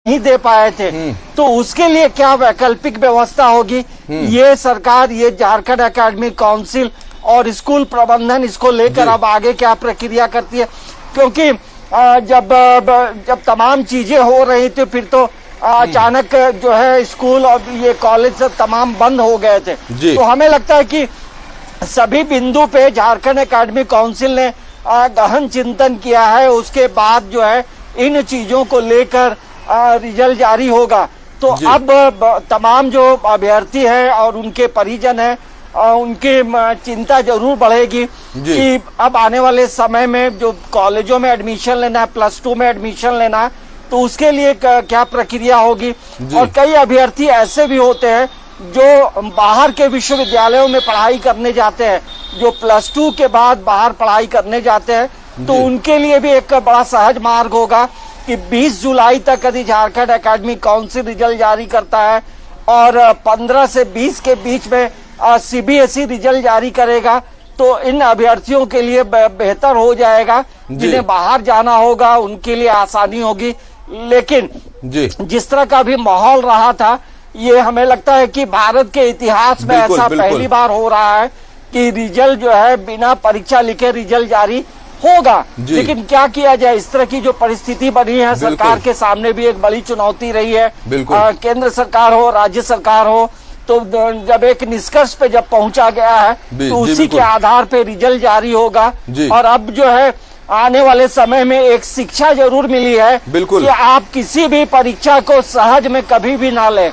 नहीं दे पाए थे, तो उसके लिए क्या वैकल्पिक व्यवस्था होगी, ये सरकार, ये झारखंड एकेडमिक काउंसिल और स्कूल प्रबंधन इसको लेकर अब आगे क्या प्रक्रिया करती है। क्योंकि जब तमाम चीजें हो रही थी, फिर तो अचानक जो है स्कूल और ये कॉलेज सब तमाम बंद हो गए थे। तो हमें लगता है कि सभी बिंदु पे झारखंड एकेडमिक काउंसिल ने गहन चिंतन किया है। उसके बाद जो है इन चीजों को लेकर रिजल्ट जारी होगा। तो अब तमाम जो अभ्यर्थी है और उनके परिजन है, उनकी चिंता जरूर बढ़ेगी कि अब आने वाले समय में जो कॉलेजों में एडमिशन लेना है, +2 में एडमिशन लेना है, तो उसके लिए क्या प्रक्रिया होगी। और कई अभ्यर्थी ऐसे भी होते हैं जो बाहर के विश्वविद्यालयों में पढ़ाई करने जाते हैं, जो +2 के बाद बाहर पढ़ाई करने जाते हैं, तो उनके लिए भी एक बड़ा सहज मार्ग होगा कि 20 जुलाई तक यदि झारखंड एकेडमिक काउंसिल रिजल्ट जारी करता है और 15 से 20 के बीच में CBSE रिजल्ट जारी करेगा, तो इन अभ्यर्थियों के लिए बेहतर हो जाएगा। जिन्हें बाहर जाना होगा उनके लिए आसानी होगी। लेकिन जिस तरह का भी माहौल रहा था, ये हमें लगता है कि भारत के इतिहास में ऐसा पहली बार हो रहा है कि रिजल्ट जो है बिना परीक्षा लिखे रिजल्ट जारी होगा। लेकिन क्या किया जाए, इस तरह की जो परिस्थिति बनी है, सरकार के सामने भी एक बड़ी चुनौती रही है। केंद्र सरकार हो, राज्य सरकार हो, तो जब एक निष्कर्ष पे जब पहुंचा गया है, तो उसी के आधार पे रिजल्ट जारी होगा। और अब जो है आने वाले समय में एक शिक्षा जरूर मिली है कि आप किसी भी परीक्षा को सहज में कभी भी ना लें।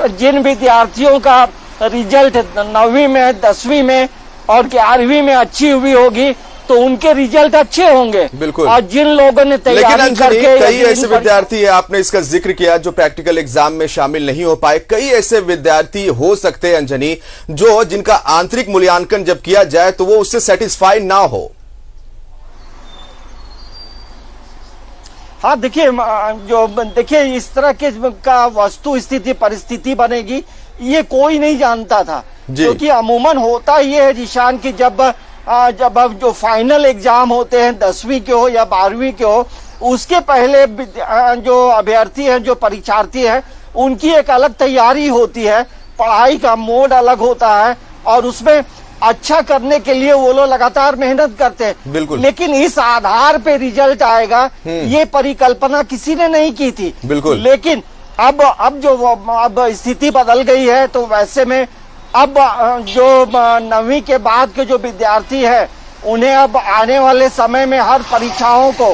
जिन विद्यार्थियों का रिजल्ट 9वीं में, 10वीं में और 11वीं में अच्छी हुई होगी, तो उनके रिजल्ट अच्छे होंगे। और जिन लोगों ने तैयारी करके, कई ऐसे विद्यार्थी है, आपने इसका जिक्र किया, जो प्रैक्टिकल एग्जाम में शामिल नहीं हो पाए। कई ऐसे विद्यार्थी हो सकते हैं अंजनी, जो जिनका आंतरिक मूल्यांकन जब किया जाए तो वो उससे सेटिस्फाई ना हो। हाँ, देखिए इस तरह के का वस्तु स्थिति परिस्थिति बनेगी, ये कोई नहीं जानता था। क्योंकि अमूमन होता ये है जिशान की जब अब जो फाइनल एग्जाम होते हैं 10वीं के हो या 12वीं के हो, उसके पहले जो अभ्यर्थी हैं, जो परीक्षार्थी हैं, उनकी एक अलग तैयारी होती है, पढ़ाई का मोड अलग होता है और उसमें अच्छा करने के लिए वो लोग लगातार मेहनत करते हैं। लेकिन इस आधार पे रिजल्ट आएगा, ये परिकल्पना किसी ने नहीं की थी। लेकिन अब जो स्थिति बदल गई है, तो वैसे में अब जो 9वीं के बाद के जो विद्यार्थी है, उन्हें अब आने वाले समय में हर परीक्षाओं को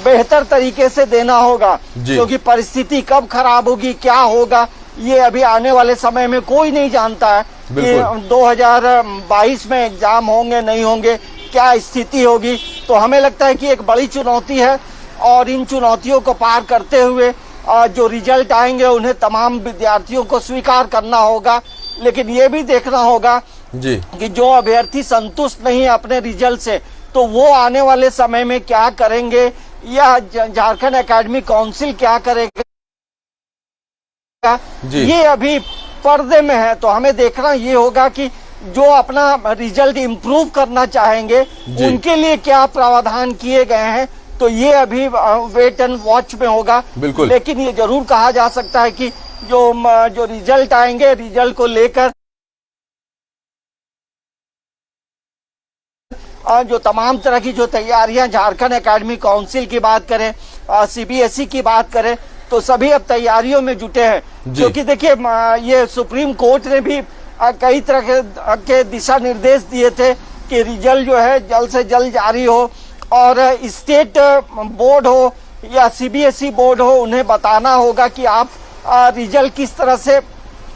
बेहतर तरीके से देना होगा। क्योंकि परिस्थिति कब खराब होगी, क्या होगा, ये अभी आने वाले समय में कोई नहीं जानता है कि 2022 में एग्जाम होंगे नहीं होंगे, क्या स्थिति होगी। तो हमें लगता है कि एक बड़ी चुनौती है और इन चुनौतियों को पार करते हुए जो रिजल्ट आएंगे उन्हें तमाम विद्यार्थियों को स्वीकार करना होगा। लेकिन ये भी देखना होगा कि जो अभ्यर्थी संतुष्ट नहीं है अपने रिजल्ट से, तो वो आने वाले समय में क्या करेंगे या झारखंड एकेडमिक काउंसिल क्या करेगा, ये अभी पर्दे में है। तो हमें देखना ये होगा कि जो अपना रिजल्ट इम्प्रूव करना चाहेंगे उनके लिए क्या प्रावधान किए गए हैं, तो ये अभी वेट एंड वॉच में होगा। लेकिन ये जरूर कहा जा सकता है कि जो रिजल्ट आएंगे, रिजल्ट को लेकर जो तमाम तरह की जो तैयारियां, झारखंड एकेडमिक काउंसिल की बात करें, CBSE की बात करें, तो सभी अब तैयारियों में जुटे हैं। क्योंकि देखिए ये सुप्रीम कोर्ट ने भी कई तरह के दिशा निर्देश दिए थे कि रिजल्ट जो है जल्द से जल्द जारी हो, और स्टेट बोर्ड हो या CBSE बोर्ड हो, उन्हें बताना होगा कि आप रिजल्ट किस तरह से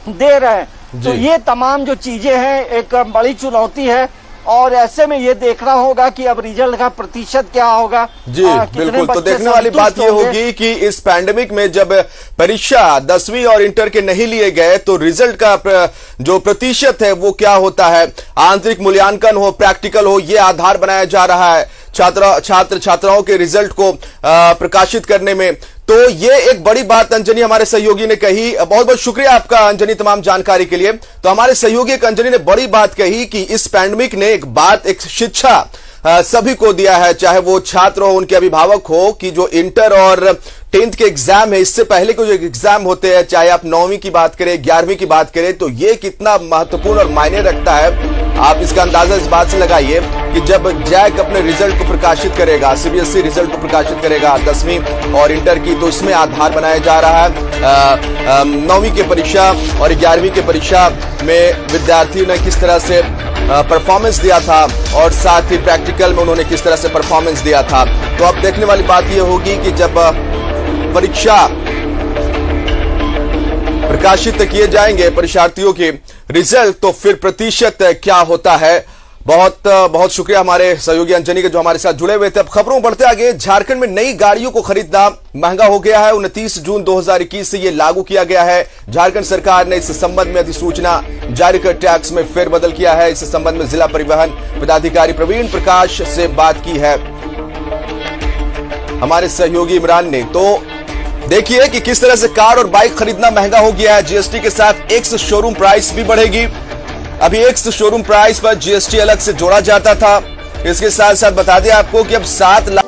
दे रहे हैं। तो ये तमाम जो चीजें हैं एक बड़ी चुनौती है, और ऐसे में ये देखना होगा कि अब रिजल्ट का प्रतिशत क्या होगा। बिल्कुल। तो देखने वाली बात ये होगी कि इस पैंडेमिक में जब परीक्षा 10वीं और इंटर के नहीं लिए गए, तो रिजल्ट का जो प्रतिशत है वो क्या होता है। आंतरिक मूल्यांकन हो, प्रैक्टिकल हो, ये आधार बनाया जा रहा है छात्र छात्राओं के रिजल्ट को प्रकाशित करने में। तो ये एक बड़ी बात अंजनी हमारे सहयोगी ने कही। बहुत बहुत शुक्रिया आपका अंजनी तमाम जानकारी के लिए। तो हमारे सहयोगी अंजनी ने बड़ी बात कही कि इस पैंडेमिक ने एक शिक्षा सभी को दिया है, चाहे वो छात्र हो, उनके अभिभावक हो, कि जो इंटर और 10th के एग्जाम है, इससे पहले के जो एग्जाम होते हैं, चाहे आप 9वीं की बात करें, 11वीं की बात करें, तो ये कितना महत्वपूर्ण और मायने रखता है, आप इसका अंदाजा इस बात से लगाइए कि जब जैक अपने रिजल्ट को प्रकाशित करेगा, सीबीएसई रिजल्ट को प्रकाशित करेगा 10वीं और इंटर की, तो इसमें आधार बनाया जा रहा है 9वीं की परीक्षा और 11वीं की परीक्षा में विद्यार्थियों ने किस तरह से परफॉर्मेंस दिया था और साथ ही प्रैक्टिकल में उन्होंने किस तरह से परफॉर्मेंस दिया था। तो अब देखने वाली बात यह होगी कि जब परीक्षा प्रकाशित किए जाएंगे परीक्षार्थियों के रिजल्ट, तो फिर प्रतिशत क्या होता है। बहुत बहुत शुक्रिया हमारे सहयोगी अंजनी के जो हमारे साथ जुड़े हुए थे। अब खबरों बढ़ते आगे, झारखंड में नई गाड़ियों को खरीदना महंगा हो गया है। 29 जून 2021 से यह लागू किया गया है। झारखंड सरकार ने इस संबंध में अधिसूचना जारी कर टैक्स में फेरबदल किया है। इस संबंध में जिला परिवहन पदाधिकारी प्रवीण प्रकाश से बात की है हमारे सहयोगी इमरान ने। तो देखिए कि किस तरह से कार और बाइक खरीदना महंगा हो गया है। जीएसटी के साथ एक्स शोरूम प्राइस भी बढ़ेगी। अभी एक्स शोरूम प्राइस पर जीएसटी अलग से जोड़ा जाता था। इसके साथ साथ बता दें आपको कि अब 7 लाख